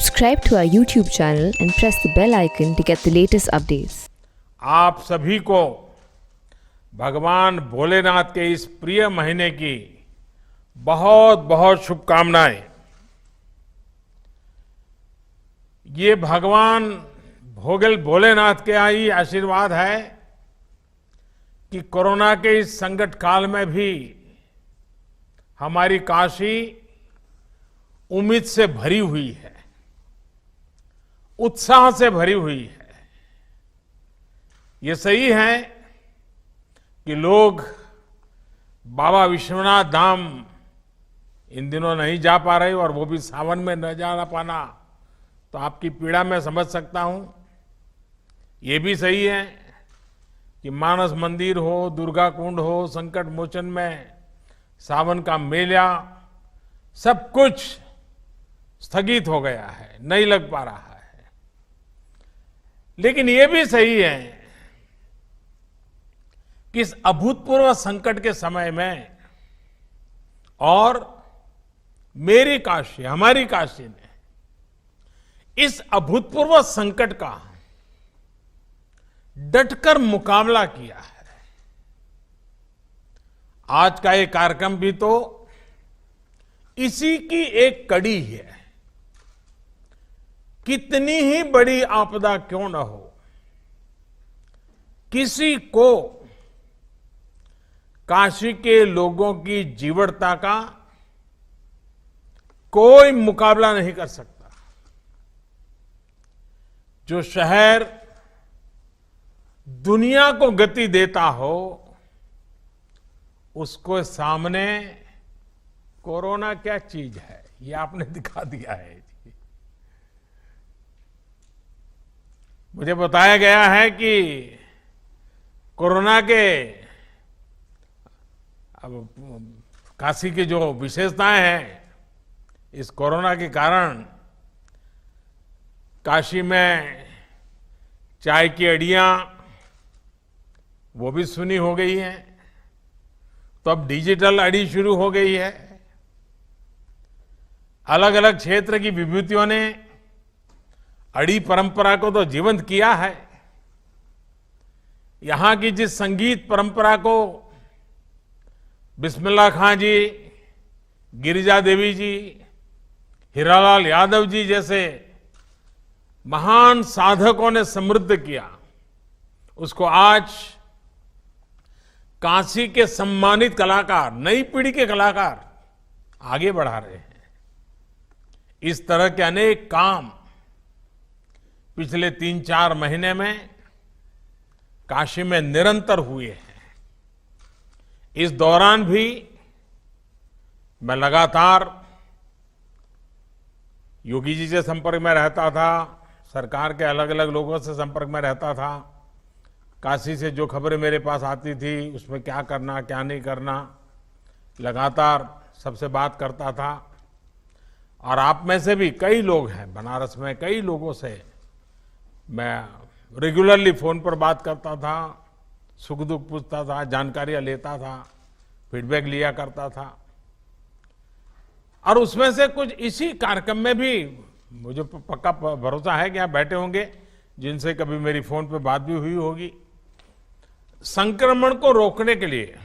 Subscribe to our YouTube channel and press the bell icon to get the latest updates. आप सभी को भगवान भोलेनाथ के इस प्रिय महीने की बहुत बहुत शुभकामनाएं। ये भगवान भोलेनाथ के ही आशीर्वाद है कि कोरोना के इस संकट काल में भी हमारी काशी उम्मीद से भरी हुई है, उत्साह से भरी हुई है। ये सही है कि लोग बाबा विश्वनाथ धाम इन दिनों नहीं जा पा रहे और वो भी सावन में न जा पाना, तो आपकी पीड़ा मैं समझ सकता हूं। ये भी सही है कि मानस मंदिर हो, दुर्गा कुंड हो, संकट मोचन में सावन का मेला, सब कुछ स्थगित हो गया है, नहीं लग पा रहा है। लेकिन ये भी सही है कि इस अभूतपूर्व संकट के समय में और मेरी काशी, हमारी काशी ने इस अभूतपूर्व संकट का डटकर मुकाबला किया है। आज का ये कार्यक्रम भी तो इसी की एक कड़ी है। कितनी ही बड़ी आपदा क्यों न हो, किसी को काशी के लोगों की जीवटता का कोई मुकाबला नहीं कर सकता। जो शहर दुनिया को गति देता हो, उसको सामने कोरोना क्या चीज है, ये आपने दिखा दिया है। मुझे बताया गया है कि कोरोना के अब काशी की जो विशेषताएं हैं, इस कोरोना के कारण काशी में चाय की अड़ियां वो भी सुनी हो गई हैं, तो अब डिजिटल अड़ी शुरू हो गई है। अलग अलग क्षेत्र की विभूतियों ने अड़ी परंपरा को तो जीवंत किया है। यहां की जिस संगीत परंपरा को बिस्मिल्लाह खां जी, गिरिजा देवी जी, हीरालाल यादव जी जैसे महान साधकों ने समृद्ध किया, उसको आज काशी के सम्मानित कलाकार, नई पीढ़ी के कलाकार आगे बढ़ा रहे हैं। इस तरह के अनेक काम पिछले 3-4 महीने में काशी में निरंतर हुए हैं। इस दौरान भी मैं लगातार योगी जी से संपर्क में रहता था, सरकार के अलग अलग लोगों से संपर्क में रहता था। काशी से जो खबरें मेरे पास आती थी, उसमें क्या करना, क्या नहीं करना, लगातार सबसे बात करता था। और आप में से भी कई लोग हैं, बनारस में कई लोगों से मैं रेगुलरली फोन पर बात करता था, सुख दुख पूछता था, जानकारियां लेता था, फीडबैक लिया करता था। और उसमें से कुछ इसी कार्यक्रम में भी मुझे पक्का भरोसा है कि आप बैठे होंगे जिनसे कभी मेरी फोन पे बात भी हुई होगी। संक्रमण को रोकने के लिए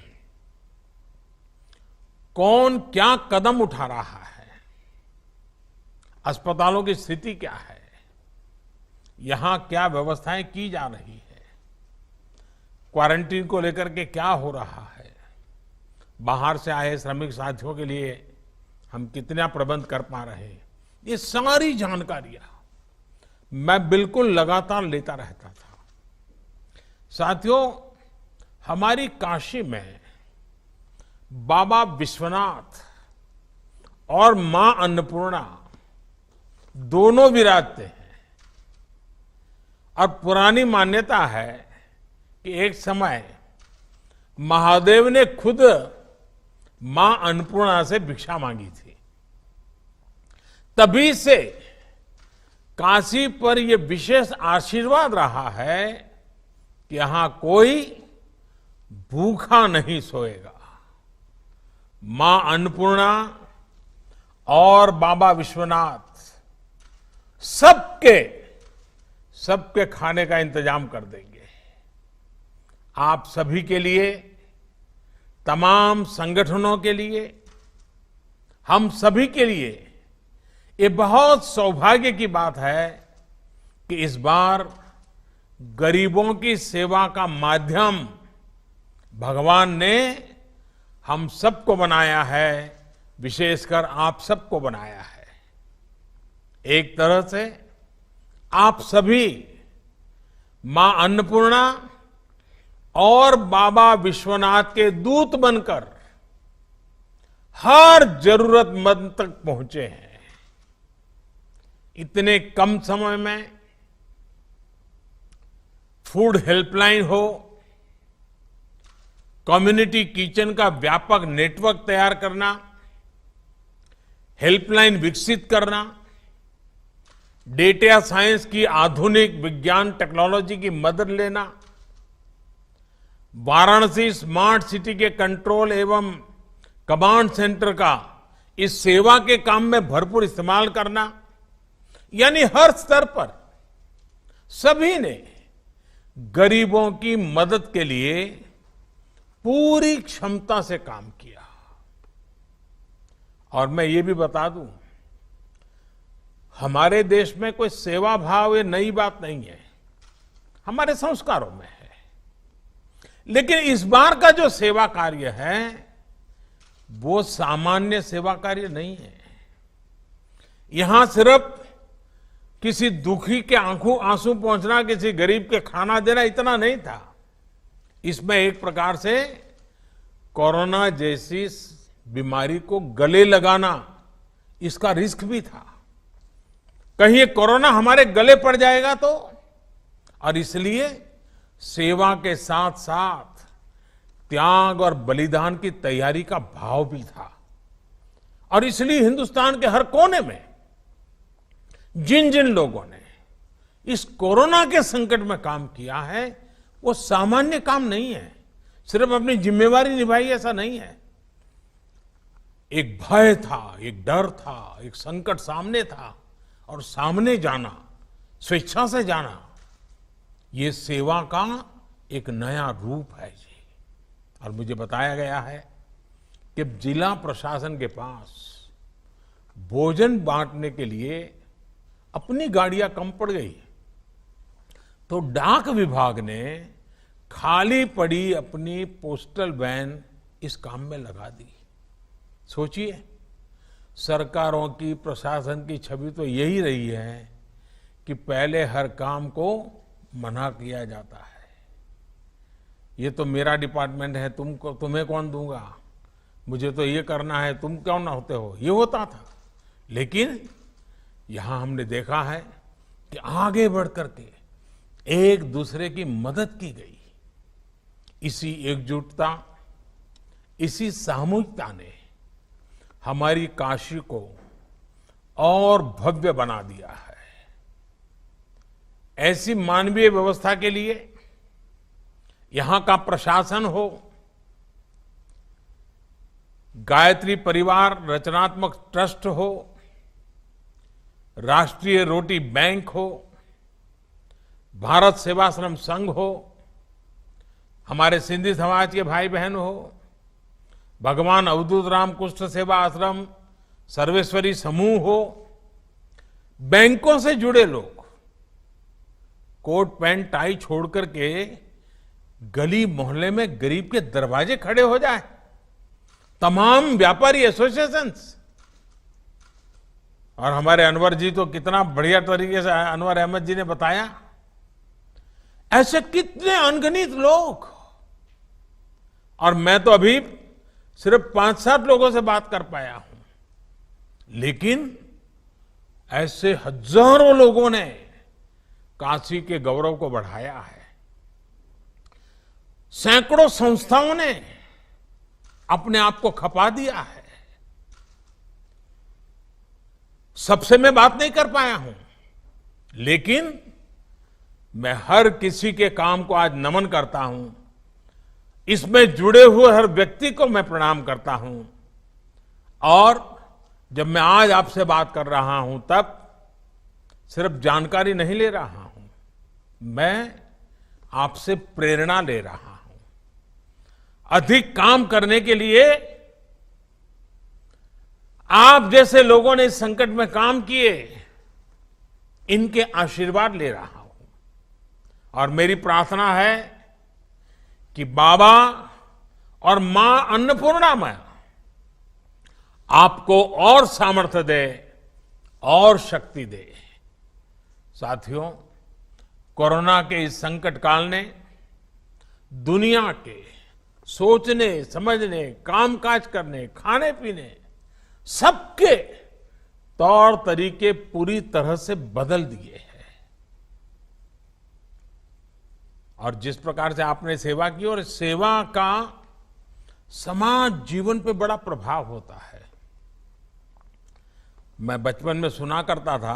कौन क्या कदम उठा रहा है, अस्पतालों की स्थिति क्या है, यहां क्या व्यवस्थाएं की जा रही है, क्वारंटीन को लेकर के क्या हो रहा है, बाहर से आए श्रमिक साथियों के लिए हम कितना प्रबंध कर पा रहे हैं, ये सारी जानकारियां मैं बिल्कुल लगातार लेता रहता था। साथियों, हमारी काशी में बाबा विश्वनाथ और मां अन्नपूर्णा दोनों विराजते हैं। और पुरानी मान्यता है कि एक समय महादेव ने खुद मां अन्नपूर्णा से भिक्षा मांगी थी। तभी से काशी पर यह विशेष आशीर्वाद रहा है कि यहां कोई भूखा नहीं सोएगा। मां अन्नपूर्णा और बाबा विश्वनाथ सबके सबके खाने का इंतजाम कर देंगे। आप सभी के लिए, तमाम संगठनों के लिए, हम सभी के लिए ये बहुत सौभाग्य की बात है कि इस बार गरीबों की सेवा का माध्यम भगवान ने हम सबको बनाया है, विशेषकर आप सबको बनाया है। एक तरह से आप सभी मां अन्नपूर्णा और बाबा विश्वनाथ के दूत बनकर हर जरूरतमंद तक पहुंचे हैं। इतने कम समय में फूड हेल्पलाइन हो, कम्युनिटी किचन का व्यापक नेटवर्क तैयार करना, हेल्पलाइन विकसित करना, डेटा साइंस की आधुनिक विज्ञान टेक्नोलॉजी की मदद लेना, वाराणसी स्मार्ट सिटी के कंट्रोल एवं कमांड सेंटर का इस सेवा के काम में भरपूर इस्तेमाल करना, यानी हर स्तर पर सभी ने गरीबों की मदद के लिए पूरी क्षमता से काम किया। और मैं ये भी बता दूं, हमारे देश में कोई सेवा भाव ये नई बात नहीं है, हमारे संस्कारों में है। लेकिन इस बार का जो सेवा कार्य है वो सामान्य सेवा कार्य नहीं है। यहां सिर्फ किसी दुखी के आंखों आंसू पहुंचना, किसी गरीब के खाना देना इतना नहीं था। इसमें एक प्रकार से कोरोना जैसी बीमारी को गले लगाना, इसका रिस्क भी था। कहीं ये कोरोना हमारे गले पड़ जाएगा तो, और इसलिए सेवा के साथ साथ त्याग और बलिदान की तैयारी का भाव भी था। और इसलिए हिंदुस्तान के हर कोने में जिन जिन लोगों ने इस कोरोना के संकट में काम किया है वो सामान्य काम नहीं है, सिर्फ अपनी जिम्मेवारी निभाई ऐसा नहीं है। एक भय था, एक डर था, एक संकट सामने था, और सामने जाना, स्वेच्छा से जाना, ये सेवा का एक नया रूप है जी। और मुझे बताया गया है कि जिला प्रशासन के पास भोजन बांटने के लिए अपनी गाड़ियां कम पड़ गई, तो डाक विभाग ने खाली पड़ी अपनी पोस्टल वैन इस काम में लगा दी। सोचिए, सरकारों की, प्रशासन की छवि तो यही रही है कि पहले हर काम को मना किया जाता है। ये तो मेरा डिपार्टमेंट है, तुम्हें कौन दूंगा, मुझे तो ये करना है, तुम क्यों ना होते हो, ये होता था। लेकिन यहां हमने देखा है कि आगे बढ़ करके एक दूसरे की मदद की गई। इसी एकजुटता, इसी सामूहिकता ने हमारी काशी को और भव्य बना दिया है। ऐसी मानवीय व्यवस्था के लिए यहां का प्रशासन हो, गायत्री परिवार रचनात्मक ट्रस्ट हो, राष्ट्रीय रोटी बैंक हो, भारत सेवाश्रम संघ हो, हमारे सिंधी समाज के भाई बहन हो, भगवान अवधूत राम कुष्ठ सेवा आश्रम, सर्वेश्वरी समूह हो, बैंकों से जुड़े लोग कोट पैंट टाई छोड़ करके गली मोहल्ले में गरीब के दरवाजे खड़े हो जाए, तमाम व्यापारी एसोसिएशंस। और हमारे अनवर जी तो कितना बढ़िया तरीके से, अनवर अहमद जी ने बताया, ऐसे कितने अनगिनत लोग। और मैं तो अभी सिर्फ 5-7 लोगों से बात कर पाया हूं, लेकिन ऐसे हजारों लोगों ने काशी के गौरव को बढ़ाया है। सैकड़ों संस्थाओं ने अपने आप को खपा दिया है। सबसे मैं बात नहीं कर पाया हूं, लेकिन मैं हर किसी के काम को आज नमन करता हूं। इसमें जुड़े हुए हर व्यक्ति को मैं प्रणाम करता हूं। और जब मैं आज आपसे बात कर रहा हूं, तब सिर्फ जानकारी नहीं ले रहा हूं, मैं आपसे प्रेरणा ले रहा हूं। अधिक काम करने के लिए आप जैसे लोगों ने इस संकट में काम किए, इनके आशीर्वाद ले रहा हूं। और मेरी प्रार्थना है कि बाबा और मां अन्नपूर्णामय आपको और सामर्थ्य दे और शक्ति दे। साथियों, कोरोना के इस संकट काल ने दुनिया के सोचने, समझने, कामकाज करने, खाने पीने सबके तौर तरीके पूरी तरह से बदल दिए हैं। और जिस प्रकार से आपने सेवा की, और सेवा का समाज जीवन पे बड़ा प्रभाव होता है। मैं बचपन में सुना करता था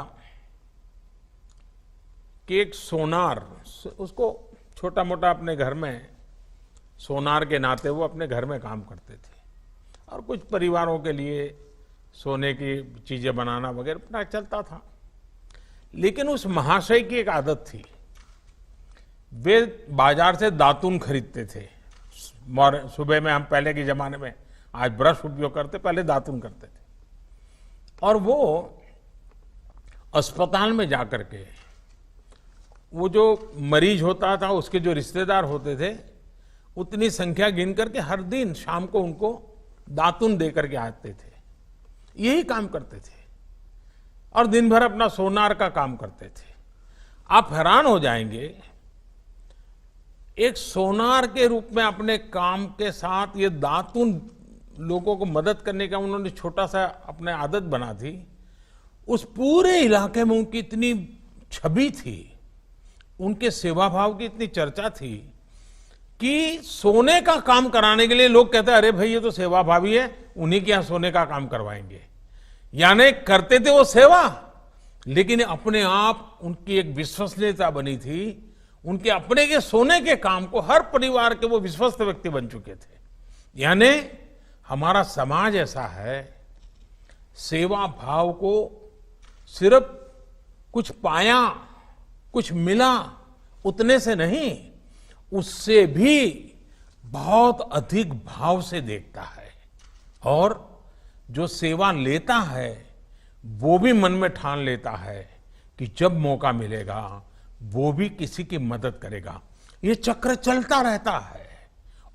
कि एक सोनार, उसको छोटा मोटा अपने घर में सोनार के नाते वो अपने घर में काम करते थे, और कुछ परिवारों के लिए सोने की चीजें बनाना वगैरह अपना चलता था। लेकिन उस महाशय की एक आदत थी, वे बाजार से दातुन खरीदते थे। सुबह में हम पहले के जमाने में आज ब्रश उपयोग करते, पहले दातुन करते थे। और वो अस्पताल में जाकर के वो जो मरीज होता था, उसके जो रिश्तेदार होते थे, उतनी संख्या गिन करके हर दिन शाम को उनको दातुन दे करके आते थे। यही काम करते थे और दिन भर अपना सोनार का काम करते थे। आप हैरान हो जाएंगे, एक सोनार के रूप में अपने काम के साथ ये दातुन लोगों को मदद करने का उन्होंने छोटा सा अपने आदत बना थी। उस पूरे इलाके में उनकी इतनी छवि थी, उनके सेवा भाव की इतनी चर्चा थी कि सोने का काम कराने के लिए लोग कहते, अरे भाई ये तो सेवा भावी है, उन्हीं के यहां सोने का काम करवाएंगे। यानी करते थे वो सेवा, लेकिन अपने आप उनकी एक विश्वसनीयता बनी थी। उनके अपने के सोने के काम को हर परिवार के वो विश्वस्त व्यक्ति बन चुके थे। यानी हमारा समाज ऐसा है, सेवा भाव को सिर्फ कुछ पाया, कुछ मिला, उतने से नहीं, उससे भी बहुत अधिक भाव से देखता है। और जो सेवा लेता है वो भी मन में ठान लेता है कि जब मौका मिलेगा वो भी किसी की मदद करेगा। ये चक्र चलता रहता है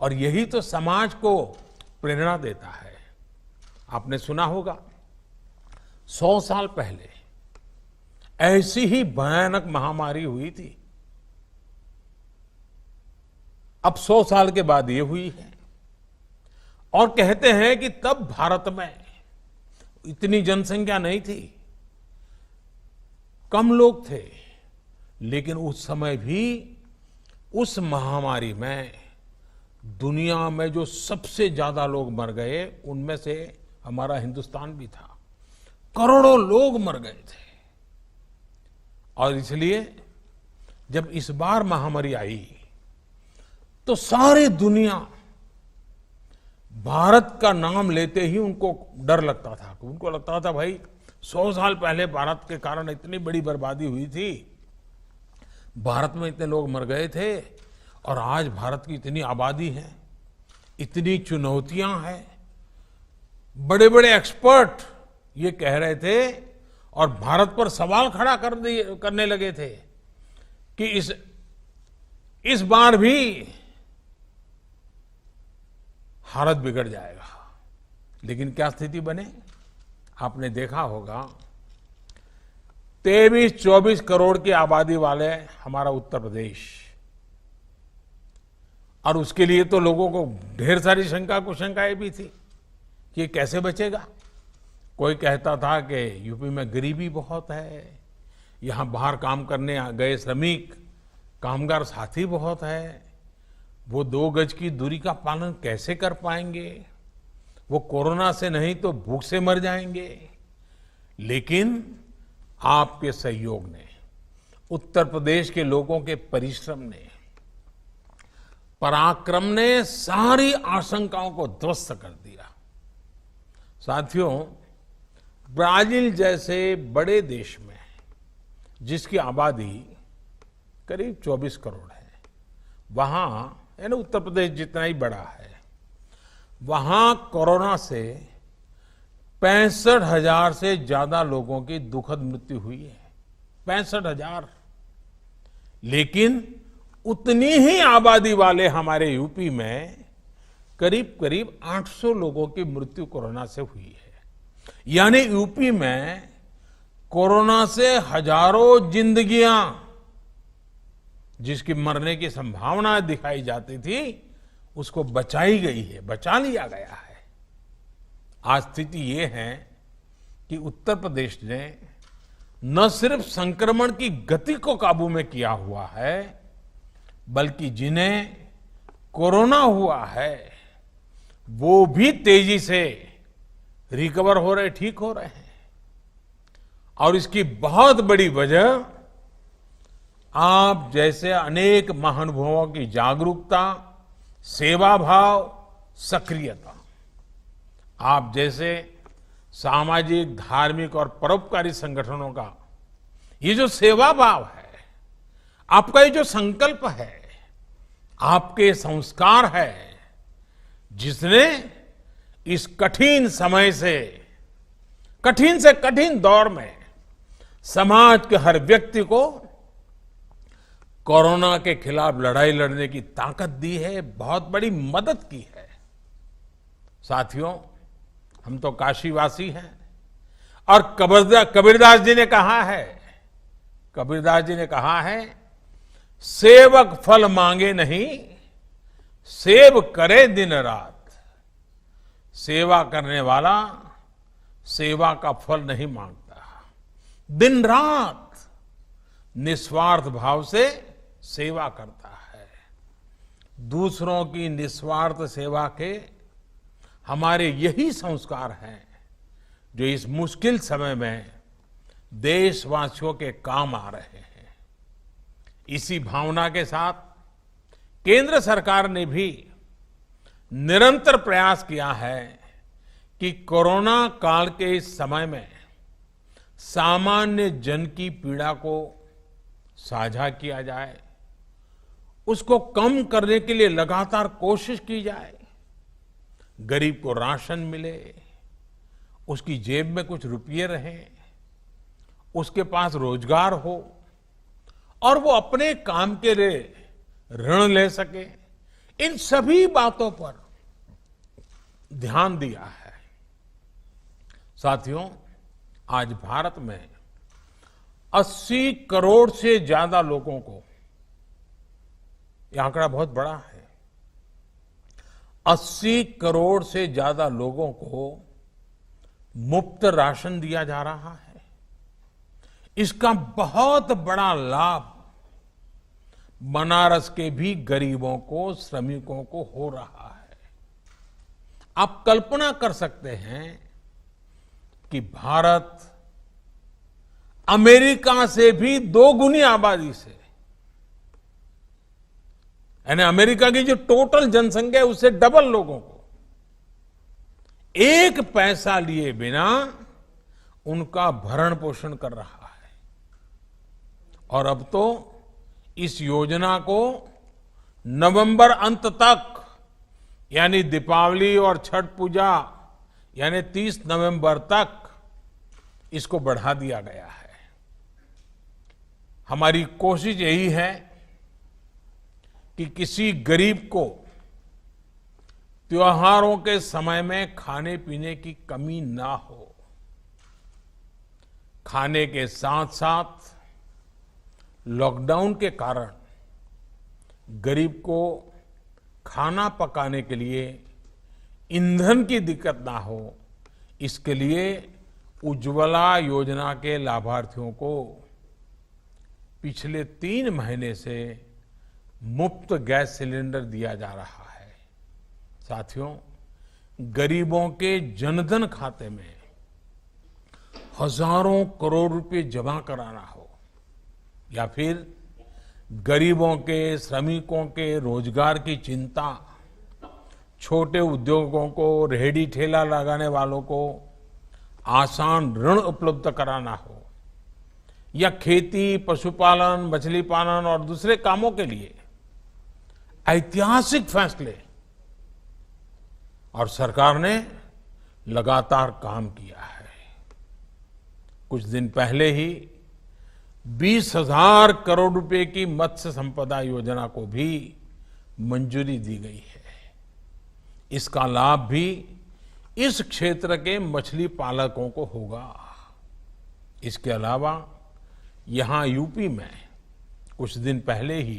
और यही तो समाज को प्रेरणा देता है। आपने सुना होगा 100 साल पहले ऐसी ही भयानक महामारी हुई थी। अब 100 साल के बाद ये हुई है। और कहते हैं कि तब भारत में इतनी जनसंख्या नहीं थी, कम लोग थे, लेकिन उस समय भी उस महामारी में दुनिया में जो सबसे ज्यादा लोग मर गए उनमें से हमारा हिंदुस्तान भी था। करोड़ों लोग मर गए थे। और इसलिए जब इस बार महामारी आई तो सारी दुनिया भारत का नाम लेते ही उनको डर लगता था। उनको लगता था भाई 100 साल पहले भारत के कारण इतनी बड़ी बर्बादी हुई थी, भारत में इतने लोग मर गए थे, और आज भारत की इतनी आबादी है, इतनी चुनौतियां हैं। बड़े बड़े एक्सपर्ट ये कह रहे थे और भारत पर सवाल खड़ा करने लगे थे कि इस बार भी हालत बिगड़ जाएगा। लेकिन क्या स्थिति बने, आपने देखा होगा 23-24 करोड़ की आबादी वाले हमारा उत्तर प्रदेश, और उसके लिए तो लोगों को ढेर सारी शंका कुशंकाएं भी थी कि ये कैसे बचेगा। कोई कहता था कि यूपी में गरीबी बहुत है, यहां बाहर काम करने गए श्रमिक कामगार साथी बहुत है, वो 2 गज की दूरी का पालन कैसे कर पाएंगे, वो कोरोना से नहीं तो भूख से मर जाएंगे। लेकिन आपके सहयोग ने, उत्तर प्रदेश के लोगों के परिश्रम ने, पराक्रम ने सारी आशंकाओं को ध्वस्त कर दिया। साथियों, ब्राजील जैसे बड़े देश में जिसकी आबादी करीब 24 करोड़ है, वहां यानी उत्तर प्रदेश जितना ही बड़ा है, वहां कोरोना से 65,000 से ज्यादा लोगों की दुखद मृत्यु हुई है। 65,000। लेकिन उतनी ही आबादी वाले हमारे यूपी में करीब करीब 800 लोगों की मृत्यु कोरोना से हुई है। यानी यूपी में कोरोना से हजारों जिंदगियां जिसकी मरने की संभावना दिखाई जाती थी, उसको बचाई गई है, बचा लिया गया है। आज स्थिति ये है कि उत्तर प्रदेश ने न सिर्फ संक्रमण की गति को काबू में किया हुआ है, बल्कि जिन्हें कोरोना हुआ है वो भी तेजी से रिकवर हो रहे, ठीक हो रहे हैं। और इसकी बहुत बड़ी वजह आप जैसे अनेक महानुभावों की जागरूकता, सेवा भाव, सक्रियता, आप जैसे सामाजिक, धार्मिक और परोपकारी संगठनों का ये जो सेवा भाव है, आपका ये जो संकल्प है, आपके संस्कार है, जिसने इस कठिन समय से कठिन दौर में समाज के हर व्यक्ति को कोरोना के खिलाफ लड़ाई लड़ने की ताकत दी है, बहुत बड़ी मदद की है। साथियों, हम तो काशीवासी हैं और कबीरदास जी ने कहा है, सेवक फल मांगे नहीं, सेव करे दिन रात। सेवा करने वाला सेवा का फल नहीं मांगता, दिन रात निस्वार्थ भाव से सेवा करता है। दूसरों की निस्वार्थ सेवा के हमारे यही संस्कार हैं जो इस मुश्किल समय में देशवासियों के काम आ रहे हैं। इसी भावना के साथ केंद्र सरकार ने भी निरंतर प्रयास किया है कि कोरोना काल के इस समय में सामान्य जन की पीड़ा को साझा किया जाए, उसको कम करने के लिए लगातार कोशिश की जाए। गरीब को राशन मिले, उसकी जेब में कुछ रुपये रहें, उसके पास रोजगार हो और वो अपने काम के लिए ऋण ले सके। इन सभी बातों पर ध्यान दिया है। साथियों, आज भारत में 80 करोड़ से ज्यादा लोगों को, यह आंकड़ा बहुत बड़ा है, 80 करोड़ से ज्यादा लोगों को मुफ्त राशन दिया जा रहा है। इसका बहुत बड़ा लाभ बनारस के भी गरीबों को, श्रमिकों को हो रहा है। आप कल्पना कर सकते हैं कि भारत अमेरिका से भी 2 गुनी आबादी से, यानी अमेरिका की जो टोटल जनसंख्या है उससे डबल लोगों को एक पैसा लिए बिना उनका भरण पोषण कर रहा है। और अब तो इस योजना को नवंबर अंत तक, यानी दीपावली और छठ पूजा यानी 30 नवंबर तक इसको बढ़ा दिया गया है। हमारी कोशिश यही है कि किसी गरीब को त्योहारों के समय में खाने पीने की कमी ना हो। खाने के साथ साथ लॉकडाउन के कारण गरीब को खाना पकाने के लिए ईंधन की दिक्कत ना हो, इसके लिए उज्ज्वला योजना के लाभार्थियों को पिछले 3 महीने से मुफ्त गैस सिलेंडर दिया जा रहा है। साथियों, गरीबों के जनधन खाते में हजारों करोड़ रुपए जमा कराना हो या फिर गरीबों के, श्रमिकों के रोजगार की चिंता, छोटे उद्योगों को, रेहड़ी ठेला लगाने वालों को आसान ऋण उपलब्ध कराना हो या खेती, पशुपालन, मछली पालन और दूसरे कामों के लिए ऐतिहासिक फैसले, और सरकार ने लगातार काम किया है। कुछ दिन पहले ही 20,000 करोड़ रुपए की मत्स्य संपदा योजना को भी मंजूरी दी गई है। इसका लाभ भी इस क्षेत्र के मछली पालकों को होगा। इसके अलावा यहां यूपी में कुछ दिन पहले ही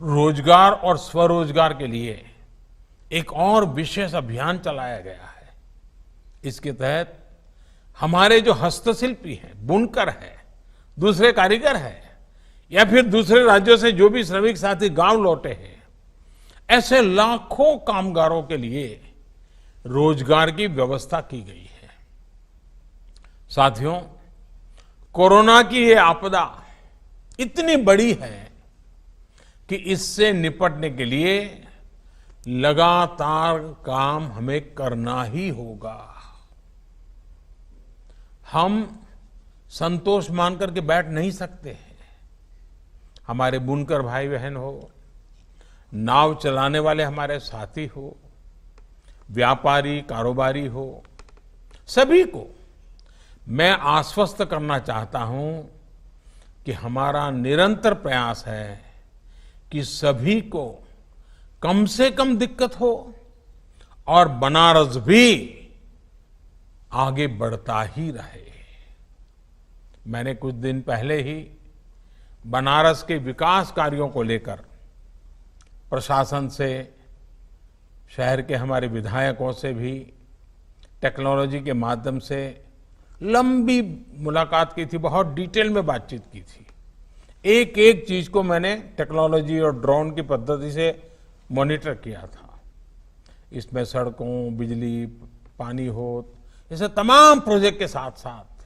रोजगार और स्वरोजगार के लिए एक और विशेष अभियान चलाया गया है। इसके तहत हमारे जो हस्तशिल्पी हैं, बुनकर हैं, दूसरे कारीगर हैं, या फिर दूसरे राज्यों से जो भी श्रमिक साथी गांव लौटे हैं, ऐसे लाखों कामगारों के लिए रोजगार की व्यवस्था की गई है। साथियों, कोरोना की ये आपदा इतनी बड़ी है कि इससे निपटने के लिए लगातार काम हमें करना ही होगा। हम संतोष मान करके बैठ नहीं सकते हैं। हमारे बुनकर भाई बहन हो, नाव चलाने वाले हमारे साथी हो, व्यापारी, कारोबारी हो, सभी को मैं आश्वस्त करना चाहता हूं कि हमारा निरंतर प्रयास है कि सभी को कम से कम दिक्कत हो और बनारस भी आगे बढ़ता ही रहे। मैंने कुछ दिन पहले ही बनारस के विकास कार्यों को लेकर प्रशासन से, शहर के हमारे विधायकों से भी टेक्नोलॉजी के माध्यम से लंबी मुलाकात की थी, बहुत डिटेल में बातचीत की थी। एक एक चीज को मैंने टेक्नोलॉजी और ड्रोन की पद्धति से मॉनिटर किया था। इसमें सड़कों, बिजली, पानी हो, ऐसे तमाम प्रोजेक्ट के साथ साथ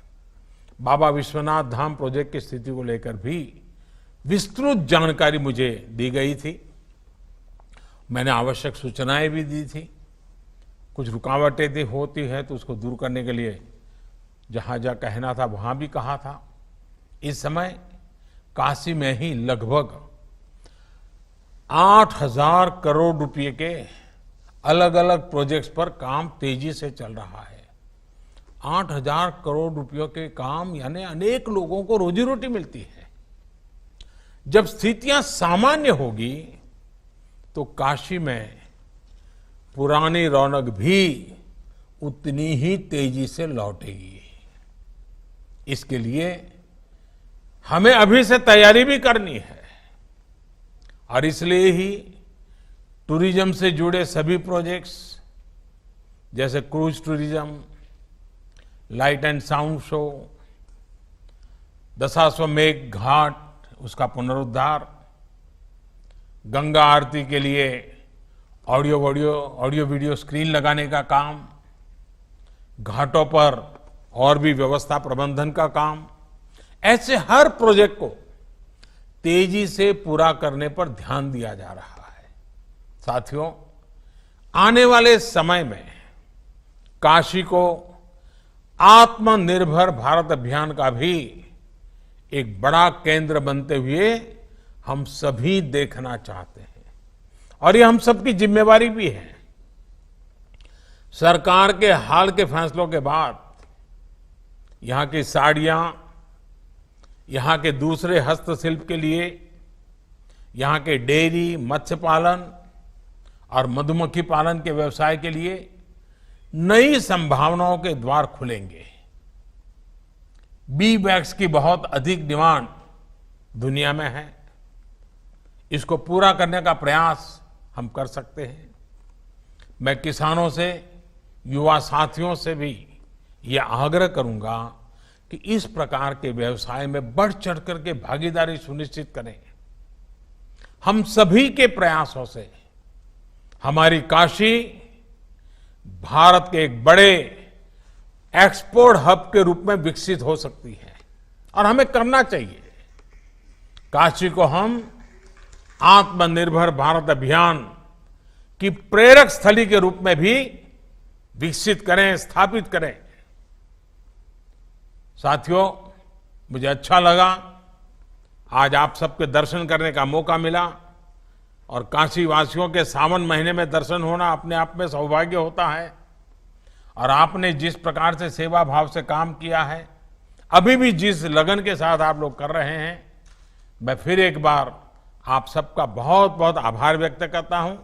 बाबा विश्वनाथ धाम प्रोजेक्ट की स्थिति को लेकर भी विस्तृत जानकारी मुझे दी गई थी। मैंने आवश्यक सूचनाएं भी दी थी। कुछ रुकावटें भी होती है तो उसको दूर करने के लिए जहां जहां कहना था वहां भी कहा था। इस समय काशी में ही लगभग 8,000 करोड़ रुपए के अलग अलग प्रोजेक्ट्स पर काम तेजी से चल रहा है। 8,000 करोड़ रुपयों के काम यानी अनेक लोगों को रोजी रोटी मिलती है। जब स्थितियां सामान्य होगी तो काशी में पुरानी रौनक भी उतनी ही तेजी से लौटेगी। इसके लिए हमें अभी से तैयारी भी करनी है और इसलिए ही टूरिज्म से जुड़े सभी प्रोजेक्ट्स जैसे cruise tourism, light and sound show, Dashashwamedh Ghat उसका पुनरुद्धार, गंगा आरती के लिए ऑडियो वीडियो स्क्रीन लगाने का काम, घाटों पर और भी व्यवस्था प्रबंधन का काम, ऐसे हर प्रोजेक्ट को तेजी से पूरा करने पर ध्यान दिया जा रहा है। साथियों, आने वाले समय में काशी को आत्मनिर्भर भारत अभियान का भी एक बड़ा केंद्र बनते हुए हम सभी देखना चाहते हैं और ये हम सबकी जिम्मेवारी भी है। सरकार के हाल के फैसलों के बाद यहां की साड़ियां, यहां के दूसरे हस्तशिल्प के लिए, यहां के डेयरी, मत्स्य पालन और मधुमक्खी पालन के व्यवसाय के लिए नई संभावनाओं के द्वार खुलेंगे। बी वैक्स की बहुत अधिक डिमांड दुनिया में है। इसको पूरा करने का प्रयास हम कर सकते हैं। मैं किसानों से, युवा साथियों से भी यह आग्रह करूंगा कि इस प्रकार के व्यवसाय में बढ़ चढ़ करके भागीदारी सुनिश्चित करें। हम सभी के प्रयासों से हमारी काशी भारत के एक बड़े एक्सपोर्ट हब के रूप में विकसित हो सकती है और हमें करना चाहिए। काशी को हम आत्मनिर्भर भारत अभियान की प्रेरक स्थली के रूप में भी विकसित करें, स्थापित करें। साथियों, मुझे अच्छा लगा आज आप सबके दर्शन करने का मौका मिला और काशी वासियों के सावन महीने में दर्शन होना अपने आप में सौभाग्य होता है। और आपने जिस प्रकार से सेवा भाव से काम किया है, अभी भी जिस लगन के साथ आप लोग कर रहे हैं, मैं फिर एक बार आप सबका बहुत बहुत आभार व्यक्त करता हूं।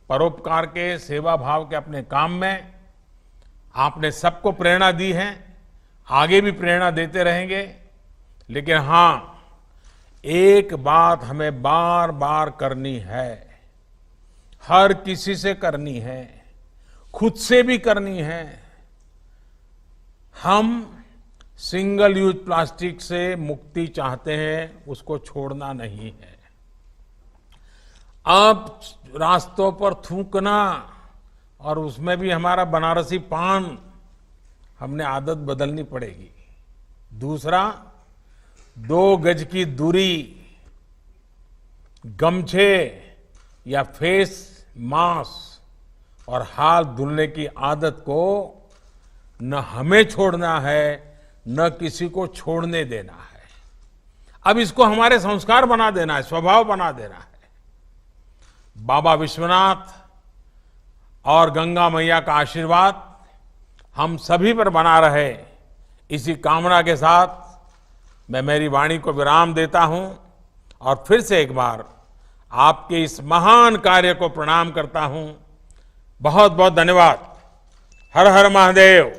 परोपकार के, सेवा भाव के अपने काम में आपने सबको प्रेरणा दी है, आगे भी प्रेरणा देते रहेंगे। लेकिन हाँ, एक बात हमें बार बार करनी है, हर किसी से करनी है, खुद से भी करनी है। हम सिंगल यूज प्लास्टिक से मुक्ति चाहते हैं, उसको छोड़ना नहीं है। अब रास्तों पर थूकना और उसमें भी हमारा बनारसी पान, हमने आदत बदलनी पड़ेगी। दूसरा, 2 गज की दूरी, गमछे या फेस मास्क और हाथ धुलने की आदत को न हमें छोड़ना है, न किसी को छोड़ने देना है। अब इसको हमारे संस्कार बना देना है, स्वभाव बना देना है। बाबा विश्वनाथ और गंगा मैया का आशीर्वाद हम सभी पर बना रहे, इसी कामना के साथ मैं मेरी वाणी को विराम देता हूं और फिर से एक बार आपके इस महान कार्य को प्रणाम करता हूं। बहुत बहुत धन्यवाद। हर हर महादेव।